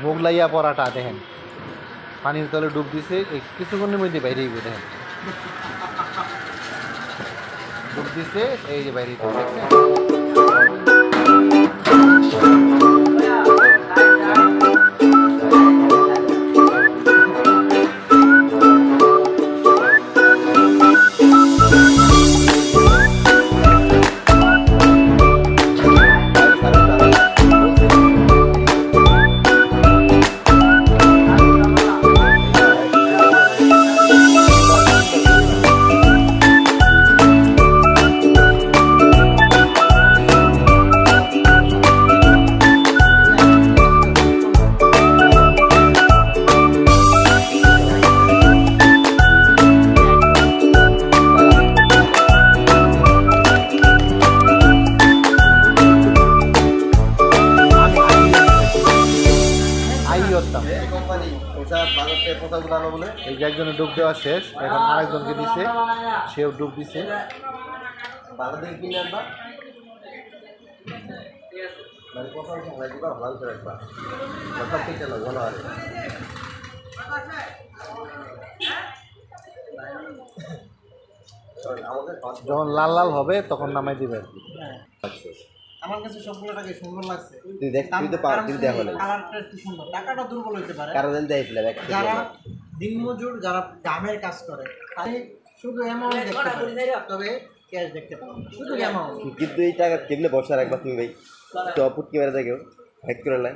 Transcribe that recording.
মোগলাইয়া পরাটা দেখেন পানির তলে ডুব দিছে কিছুক্ষণের মধ্যে বাইরে দেখেন ডুব দিছে এই যে বাইরে দেখছেন। এই যে একজনের ডুব দেওয়া শেষ, এখন আরেকজনকে দিছে, সেও ডুব দিছে। যখন লাল লাল হবে তখন নামাই দিবে আর কি। আমার কাছে সবগুলোটাকে সুন্দর লাগছে। তুই দেখ, তুই তো পার, তুই দেখো না কালারটা একটু সুন্দর, টাকাটা দুর্বল হতে পারে কারণ দেখাইছিলাম যারা দিনমজুর, যারা দামের কাজ করে তাই শুধু অ্যামাউন্ট দেখতে পারে, তবে ক্যাশ দেখতে পাবে না, শুধু অ্যামাউন্ট। কিন্তু এই টাকা কেমনে বসা রাখবা তুমি ভাই? তো অপুট কি বেড়ে দেখো হ্যাক করে লাই